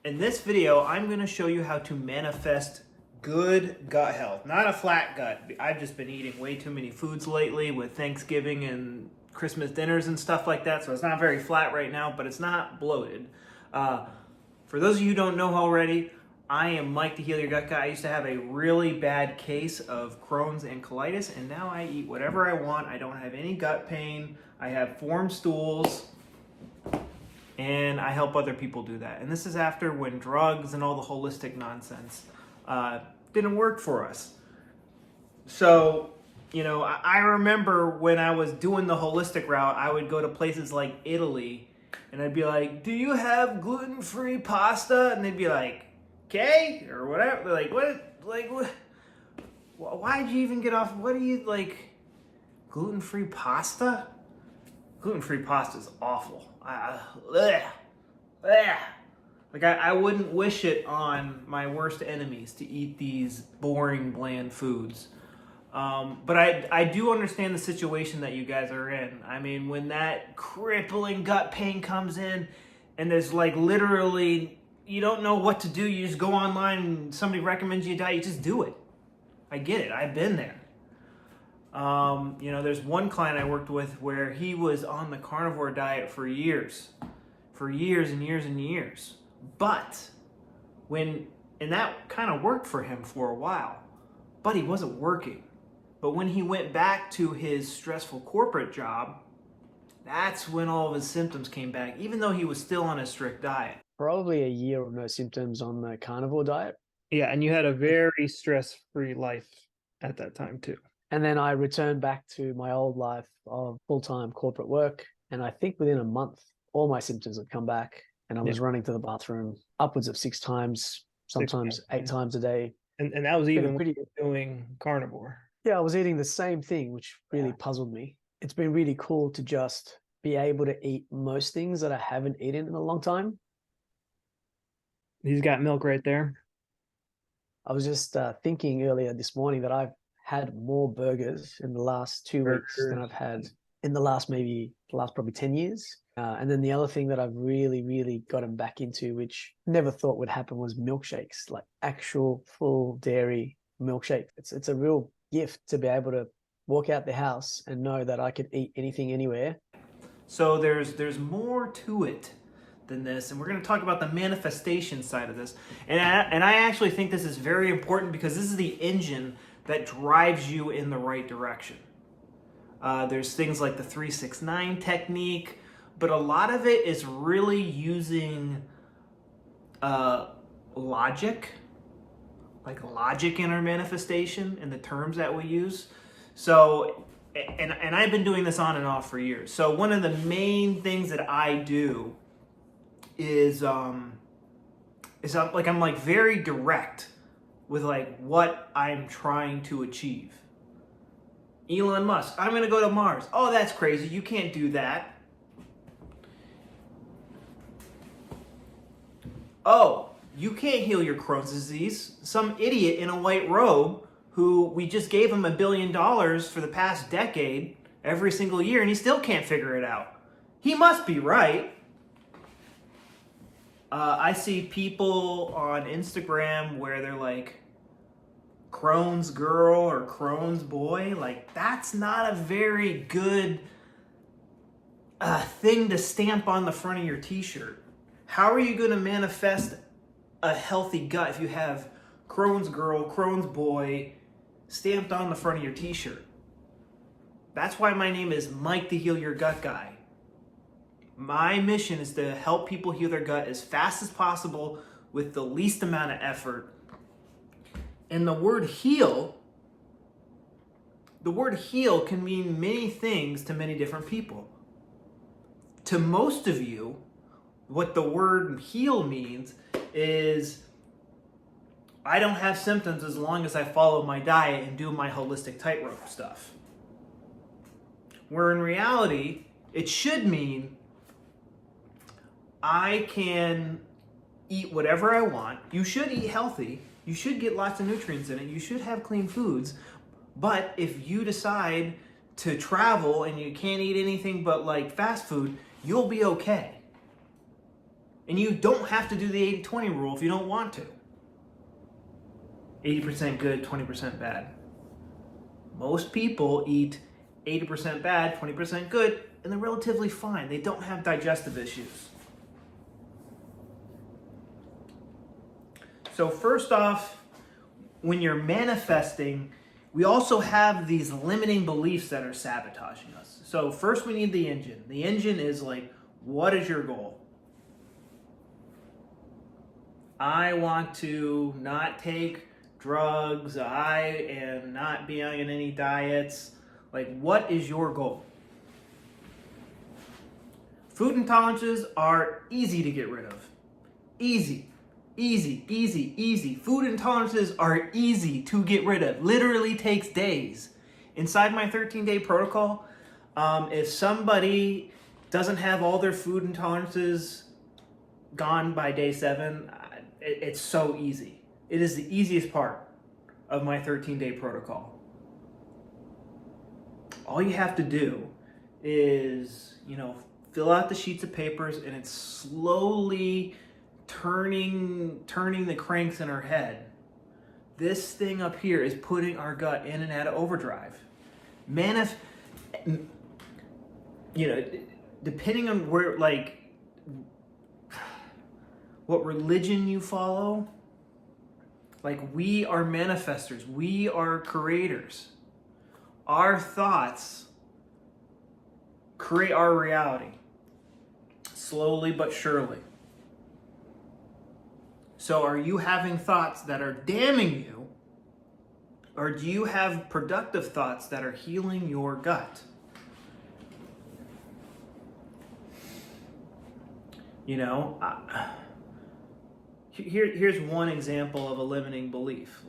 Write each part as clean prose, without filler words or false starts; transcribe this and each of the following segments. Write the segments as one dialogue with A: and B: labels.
A: In this video, I'm going to show you how to manifest good gut health. Not a flat gut. I've just been eating way too many foods lately with Thanksgiving and Christmas dinners and stuff like that, so it's not very flat right now, but it's not bloated. For those of you who don't know already, I am Mike the Heal Your Gut Guy. I used to have a really bad case of Crohn's and colitis, and now I eat whatever I want. I don't have any gut pain. I have formed stools, and I help other people do that. And this is after when drugs and all the holistic nonsense didn't work for us. So, I remember when I was doing the holistic route, I would go to places like Italy, and I'd be like, "Do you have gluten-free pasta?" And they'd be like, "Okay," or whatever. They're like, what? Why'd you even get off? What do you like? Gluten-free pasta? Gluten-free pasta is awful. I wouldn't wish it on my worst enemies to eat these boring, bland foods. But I do understand the situation that you guys are in. I mean, when that crippling gut pain comes in and there's like literally, you don't know what to do. You just go online and somebody recommends you a diet, you just do it. I get it. I've been there. There's one client I worked with where he was on the carnivore diet for years and years and years. But and that kind of worked for him for a while, but he wasn't working. But when he went back to his stressful corporate job, that's when all of his symptoms came back, even though he was still on a strict diet.
B: Probably a year of no symptoms on the carnivore diet.
A: Yeah, and you had a very stress-free life at that time too.
B: And then I returned back to my old life of full-time corporate work. And I think within a month, all my symptoms had come back. And I was running to the bathroom upwards of 6 times, sometimes 8 times a day.
A: And that was even
B: pretty
A: doing carnivore.
B: Yeah, I was eating the same thing, which really puzzled me. It's been really cool to just be able to eat most things that I haven't eaten in a long time.
A: He's got milk right there.
B: I was just thinking earlier this morning that I've had more burgers in the last 2 weeks than I've had in the last probably 10 years. And then the other thing that I've really, really gotten back into, which never thought would happen, was milkshakes, like actual full dairy milkshake. It's a real gift to be able to walk out the house and know that I could eat anything, anywhere.
A: So there's more to it than this, and we're going to talk about the manifestation side of this. And I actually think this is very important because this is the engine that drives you in the right direction. There's things like the 3-6-9 technique, but a lot of it is really using logic in our manifestation and the terms that we use. So, and I've been doing this on and off for years. So one of the main things that I do is I'm very direct with like what I'm trying to achieve. Elon Musk, I'm going to go to Mars. Oh, that's crazy. You can't do that. Oh, you can't heal your Crohn's disease. Some idiot in a white robe who we just gave him $1 billion for the past decade every single year, and he still can't figure it out. He must be right. I see people on Instagram where they're like, Crohn's girl or Crohn's boy. Like, that's not a very good thing to stamp on the front of your t-shirt. How are you going to manifest a healthy gut if you have Crohn's girl, Crohn's boy stamped on the front of your t-shirt? That's why my name is Mike the Heal Your Gut Guy. My mission is to help people heal their gut as fast as possible with the least amount of effort. And the word heal can mean many things to many different people. To most of you, what the word heal means is I don't have symptoms as long as I follow my diet and do my holistic tightrope stuff. Where in reality, it should mean I can eat whatever I want. You should eat healthy. You should get lots of nutrients in it. You should have clean foods. But if you decide to travel and you can't eat anything but like fast food, you'll be okay. And you don't have to do the 80-20 rule if you don't want to. 80% good, 20% bad. Most people eat 80% bad, 20% good, and they're relatively fine. They don't have digestive issues. So first off, when you're manifesting, we also have these limiting beliefs that are sabotaging us. So first we need the engine. The engine is like, what is your goal? I want to not take drugs. I am not be on any diets. Like, what is your goal? Food intolerances are easy to get rid of. Easy. Easy, easy, easy. Food intolerances are easy to get rid of. Literally takes days. Inside my 13-day protocol, if somebody doesn't have all their food intolerances gone by day 7, it's so easy. It is the easiest part of my 13-day protocol. All you have to do is, fill out the sheets of papers, and it's slowly turning the cranks in our head. This thing up here is putting our gut in and out of overdrive. Depending on where, what religion you follow, we are manifestors, we are creators. Our thoughts create our reality, slowly but surely. So are you having thoughts that are damning you, or do you have productive thoughts that are healing your gut? Here's one example of a limiting belief.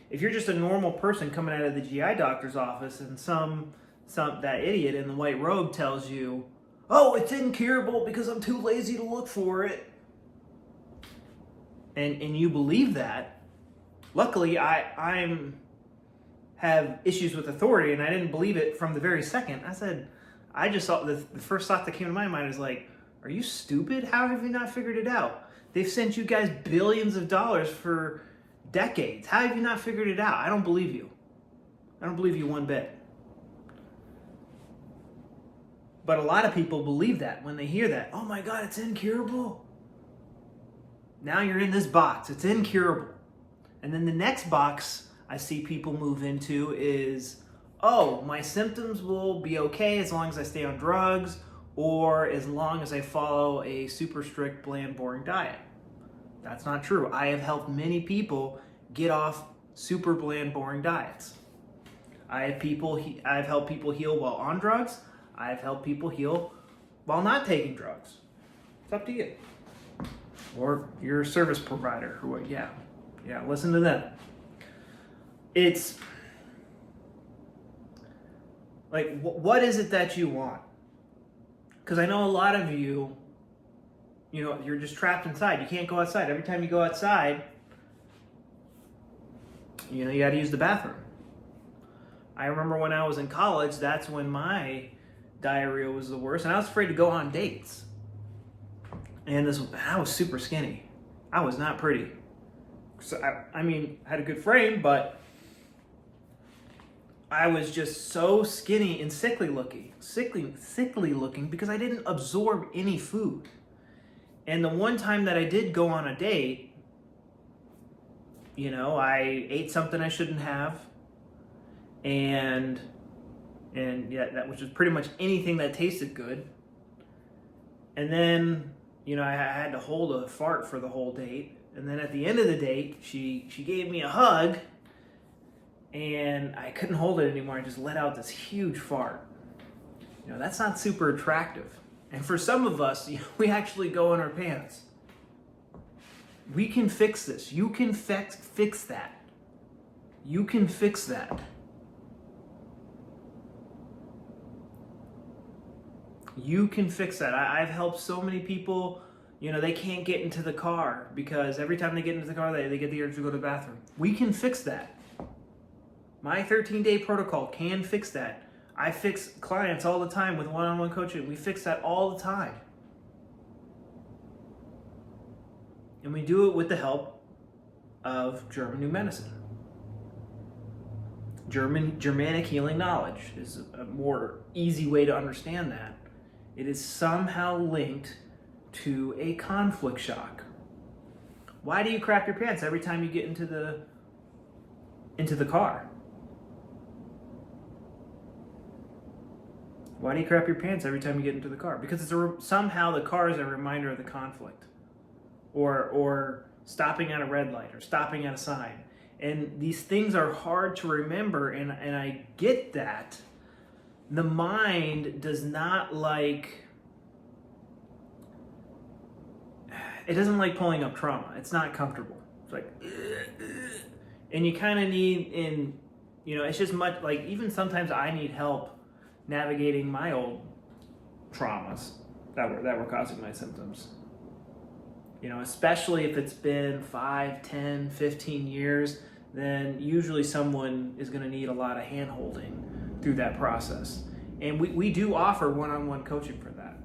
A: If you're just a normal person coming out of the GI doctor's office and that idiot in the white robe tells you, oh, it's incurable because I'm too lazy to look for it, and you believe that. Luckily, I have issues with authority, and I didn't believe it from the very second. I just thought the first thought that came to my mind is are you stupid? How have you not figured it out? They've sent you guys billions of dollars for decades. How have you not figured it out? I don't believe you. I don't believe you one bit. But a lot of people believe that when they hear that. Oh my God, it's incurable. Now you're in this box. It's incurable. And then the next box I see people move into is, oh, my symptoms will be okay as long as I stay on drugs, or as long as I follow a super strict, bland, boring diet. That's not true. I have helped many people get off super bland, boring diets. I've helped people heal while on drugs. I've helped people heal while not taking drugs. It's up to you. Or your service provider. Yeah, listen to them. It's what is it that you want? Because I know a lot of you, you're just trapped inside. You can't go outside. Every time you go outside, you got to use the bathroom. I remember when I was in college, that's when my diarrhea was the worst, and I was afraid to go on dates. And I was super skinny. I was not pretty. So I had a good frame, but I was just so skinny and sickly looking because I didn't absorb any food. And the one time that I did go on a date, I ate something I shouldn't have, and which was pretty much anything that tasted good. And then, I had to hold a fart for the whole date. And then at the end of the date, she gave me a hug, and I couldn't hold it anymore. I just let out this huge fart. That's not super attractive. And for some of us, we actually go in our pants. We can fix this. You can fix that. You can fix that. You can fix that. I've helped so many people, they can't get into the car because every time they get into the car, they get the urge to go to the bathroom. We can fix that. My 13-day protocol can fix that. I fix clients all the time with one-on-one coaching. We fix that all the time. And we do it with the help of German New Medicine. Germanic healing knowledge is a more easy way to understand that. It is somehow linked to a conflict shock. Why do you crap your pants every time you get into the car? Why do you crap your pants every time you get into the car? Because somehow the car is a reminder of the conflict, or stopping at a red light, or stopping at a sign. And these things are hard to remember, and I get that. The mind does not like, it doesn't like pulling up trauma. It's not comfortable. It's like, and you kind of need, it's just much, like, even sometimes I need help navigating my old traumas that were causing my symptoms. Especially if it's been 5, 10, 15 years, then usually someone is going to need a lot of hand-holding through that process. And we do offer one-on-one coaching for that.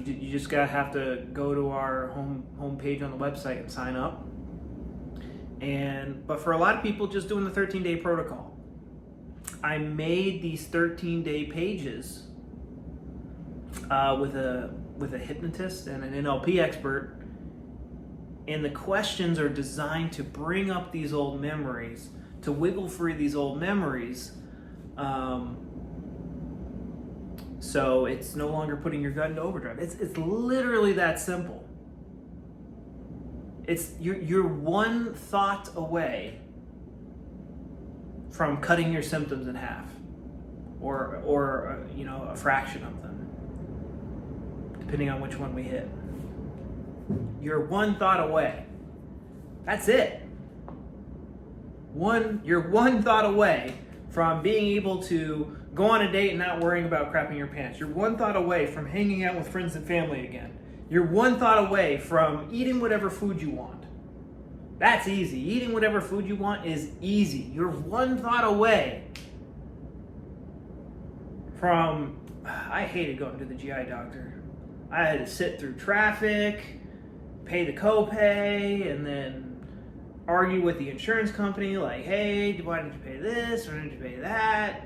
A: You just have to go to our home page on the website and sign up. But for a lot of people, just doing the 13-day protocol. I made these 13-day pages with a hypnotist and an NLP expert. And the questions are designed to bring up these old memories, to wiggle free these old memories. So it's no longer putting your gut into overdrive. It's literally that simple. You're one thought away from cutting your symptoms in half, or a fraction of them, depending on which one we hit. You're one thought away. That's it. You're one thought away from being able to go on a date and not worrying about crapping your pants. You're one thought away from hanging out with friends and family again. You're one thought away from eating whatever food you want. That's easy. Eating whatever food you want is easy. You're one thought away from, I hated going to the GI doctor. I had to sit through traffic, pay the copay, and then argue with the insurance company like, hey, why did you pay this? Why did you pay that?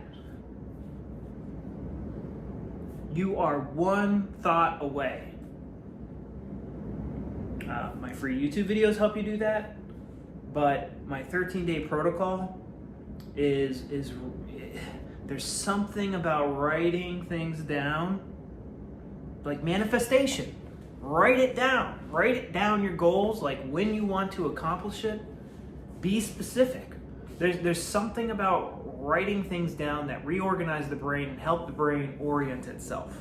A: You are one thought away. My free YouTube videos help you do that, but my 13-day protocol is there's something about writing things down, like manifestation. Write it down. Write it down, your goals, like when you want to accomplish it. Be specific. There's something about writing things down that reorganize the brain and help the brain orient itself.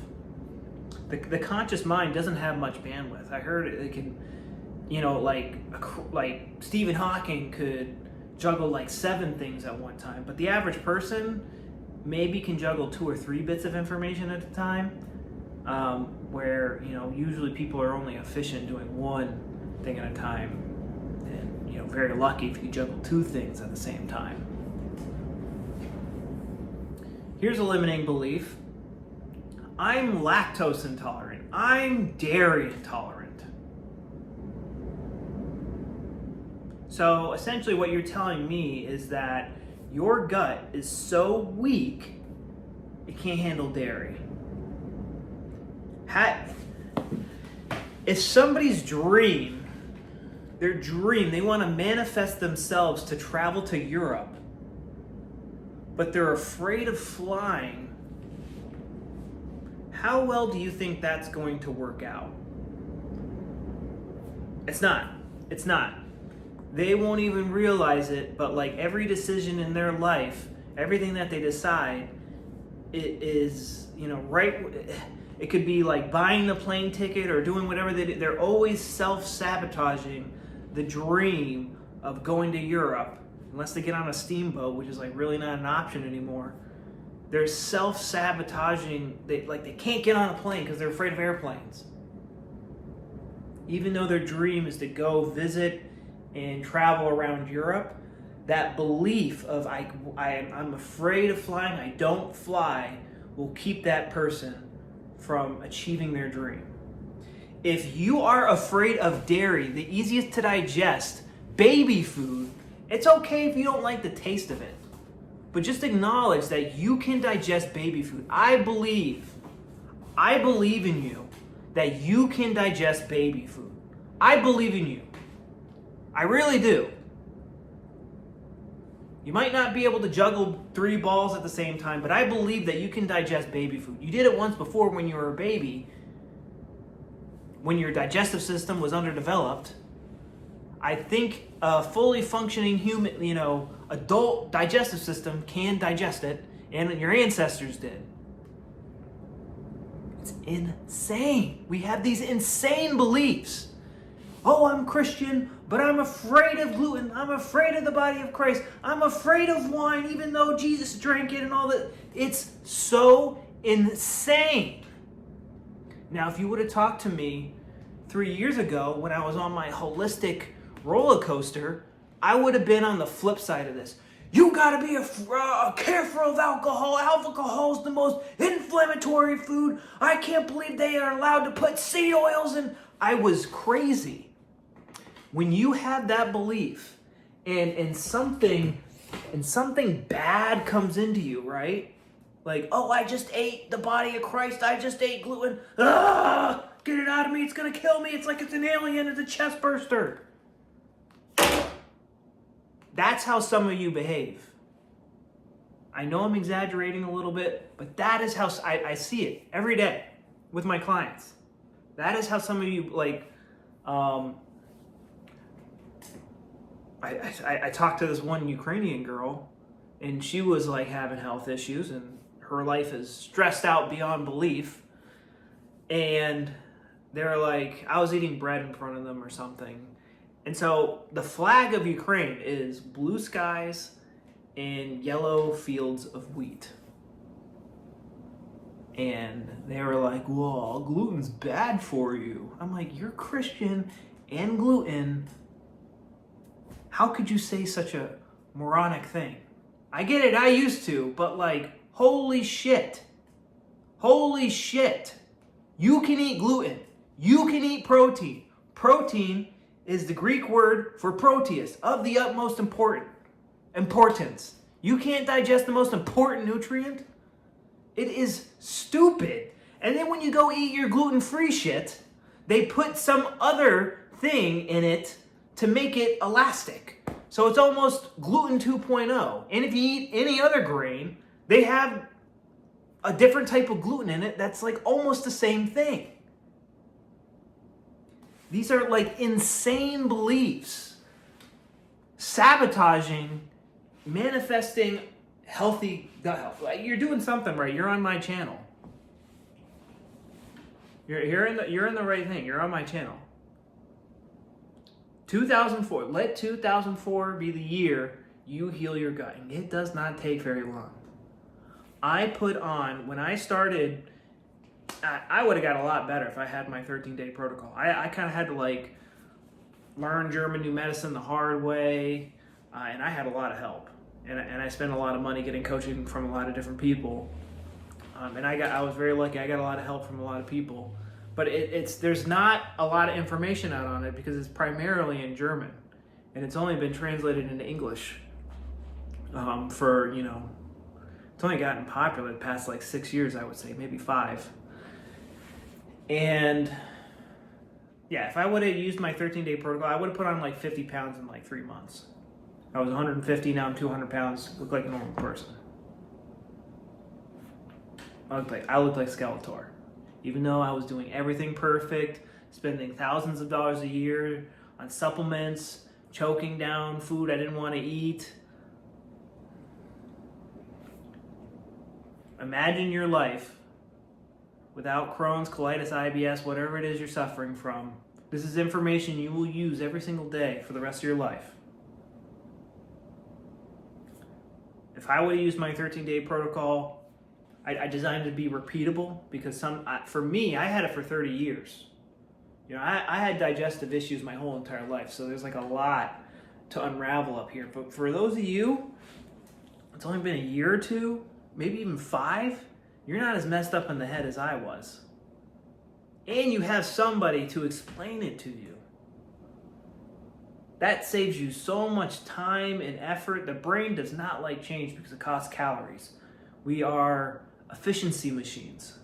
A: The conscious mind doesn't have much bandwidth. I heard it can, like Stephen Hawking could juggle like 7 things at one time, but the average person maybe can juggle 2 or 3 bits of information at a time. Where usually people are only efficient doing 1 thing at a time, and very lucky if you juggle 2 things at the same time. Here's a limiting belief. I'm lactose intolerant. I'm dairy intolerant. So essentially what you're telling me is that your gut is so weak it can't handle dairy. If somebody's dream, they want to manifest themselves to travel to Europe, but they're afraid of flying, how well do you think that's going to work out? It's not. They won't even realize it, but like every decision in their life, everything that they decide, it is, right. It could be like buying the plane ticket or doing whatever they do. They're always self-sabotaging the dream of going to Europe, unless they get on a steamboat, which is like really not an option anymore. They're self-sabotaging. They can't get on a plane because they're afraid of airplanes. Even though their dream is to go visit and travel around Europe, that belief of I'm afraid of flying, I don't fly, will keep that person from achieving their dream. if you are afraid of dairy, the easiest to digest, baby food, it's okay if you don't like the taste of it. But just acknowledge that you can digest baby food. I believe in you that you can digest baby food. I believe in you. I really do. You might not be able to juggle 3 balls at the same time, but I believe that you can digest baby food. You did it once before when you were a baby, when your digestive system was underdeveloped. I think a fully functioning human, adult digestive system can digest it, and your ancestors did. It's insane. We have these insane beliefs. Oh, I'm Christian, but I'm afraid of gluten. I'm afraid of the body of Christ. I'm afraid of wine, even though Jesus drank it and all that. It's so insane. Now, if you would have talked to me 3 years ago when I was on my holistic roller coaster, I would have been on the flip side of this. You gotta be careful of alcohol. Alcohol is the most inflammatory food. I can't believe they are allowed to put seed oils in. I was crazy. When you have that belief and something bad comes into you, right? Like, oh, I just ate the body of Christ. I just ate gluten. Get it out of me. It's going to kill me. It's like it's an alien. It's a chest burster. That's how some of you behave. I know I'm exaggerating a little bit, but that is how I see it every day with my clients. That is how some of you, I talked to this one Ukrainian girl, and she was like having health issues, and her life is stressed out beyond belief. And they're like, I was eating bread in front of them or something. And so the flag of Ukraine is blue skies and yellow fields of wheat. And they were like, whoa, gluten's bad for you. I'm like, you're Christian and gluten. How could you say such a moronic thing? I get it, I used to, but holy shit. Holy shit. You can eat gluten. You can eat protein. Protein is the Greek word for proteus, of the utmost importance. You can't digest the most important nutrient? It is stupid. And then when you go eat your gluten-free shit, they put some other thing in it to make it elastic. So it's almost gluten 2.0. And if you eat any other grain, they have a different type of gluten in it that's almost the same thing. These are insane beliefs, sabotaging, manifesting healthy gut health. You're doing something right. You're on my channel. You're in the right thing. You're on my channel. 2004. Let 2004 be the year you heal your gut. And it does not take very long. I put on, when I started, I would have got a lot better if I had my 13-day protocol. I kind of had to learn German New Medicine the hard way, and I had a lot of help. And I spent a lot of money getting coaching from a lot of different people. And I was very lucky. I got a lot of help from a lot of people. But there's not a lot of information out on it because it's primarily in German. And it's only been translated into English it's only gotten popular the past 6 years, I would say, maybe 5. And yeah, if I would have used my 13-day protocol, I would have put on 50 pounds in 3 months. I was 150, now I'm 200 pounds, look like a normal person. I looked like Skeletor. Even though I was doing everything perfect, spending thousands of dollars a year on supplements, choking down food I didn't want to eat. Imagine your life without Crohn's, colitis, IBS, whatever it is you're suffering from. This is information you will use every single day for the rest of your life. If I would have used my 13-day protocol, I designed it to be repeatable because for me, I had it for 30 years. I had digestive issues my whole entire life, so there's a lot to unravel up here. But for those of you, it's only been a year or two, maybe even 5, you're not as messed up in the head as I was. and you have somebody to explain it to you. That saves you so much time and effort. The brain does not like change because it costs calories. We are efficiency machines.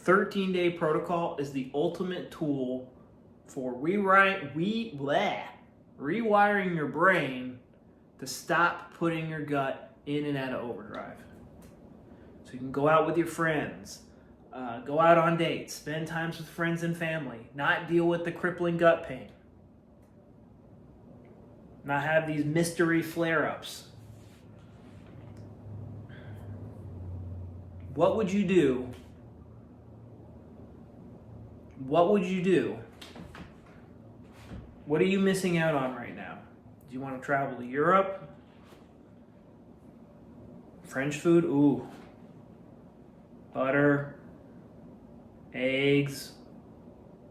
A: 13-day protocol is the ultimate tool for rewiring your brain to stop putting your gut in and out of overdrive. So you can go out with your friends, go out on dates, spend times with friends and family, not deal with the crippling gut pain, not have these mystery flare-ups. What would you do? What would you do? What are you missing out on right now? Do you want to travel to Europe? French food? Ooh. Butter, eggs,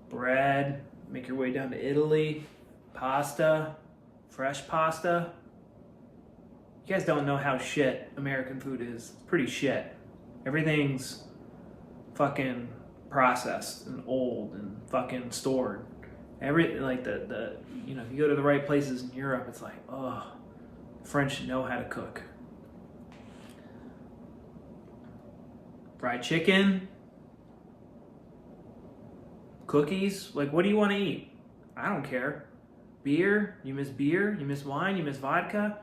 A: bread. Make your way down to Italy. Pasta, fresh pasta. You guys don't know how shit American food is. It's pretty shit. Everything's fucking processed and old and fucking stored. Like the you know, if you go to the right places in Europe, it's like, oh, French know how to cook. Fried chicken, cookies, like what do you want to eat? I don't care. Beer, you miss wine, you miss vodka.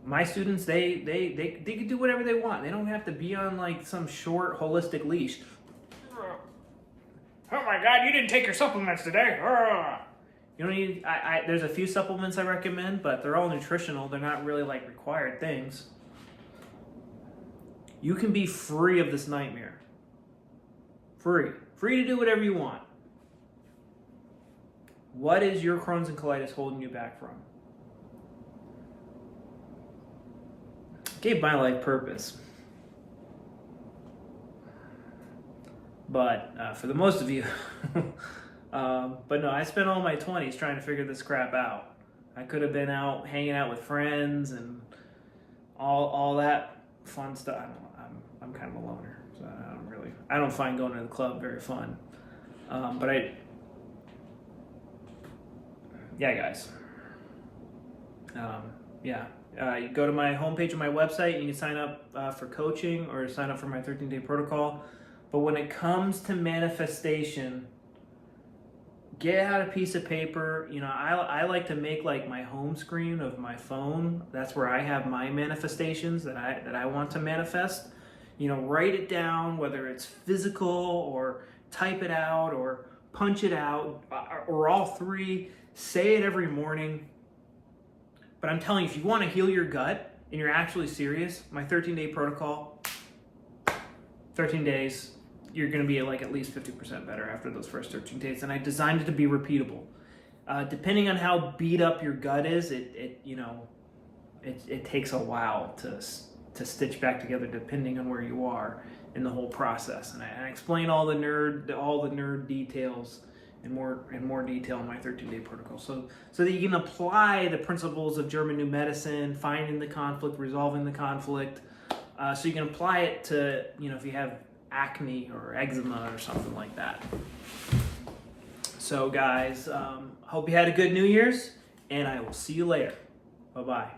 A: My students, they can do whatever they want. They don't have to be on like some short holistic leash. Oh my God, you didn't take your supplements today. You don't need, there's a few supplements I recommend, but they're all nutritional. They're not really like required things. You can be free of this nightmare. Free to do whatever you want. What is your Crohn's and colitis holding you back from? Gave my life purpose. But for the most of you, but no, I spent all my 20s trying to figure this crap out. I could have been out hanging out with friends and all that fun stuff. I don't know. I'm kind of a loner, so I don't find going to the club very fun. Yeah, guys. You go to my homepage on my website and you can sign up for coaching or sign up for my 13-day protocol. But when it comes to manifestation, get out a piece of paper. You know, I like to make like my home screen of my phone. That's where I have my manifestations that I want to manifest. You know, write it down, whether it's physical or type it out or punch it out or all three. Say it every morning. But I'm telling you, if you want to heal your gut and you're actually serious, my 13-day protocol, 13 days, you're going to be like at least 50% better after those first 13 days. And I designed it to be repeatable. Depending on how beat up your gut is, it takes a while to stitch back together depending on where you are in the whole process. And I explain all the nerd details in more detail in my 13-day protocol, so that you can apply the principles of German New Medicine, finding the conflict, resolving the conflict, so you can apply it to, you know, if you have acne or eczema or something like that. So guys, hope you had a good New Year's, and I will see you later. Bye-bye.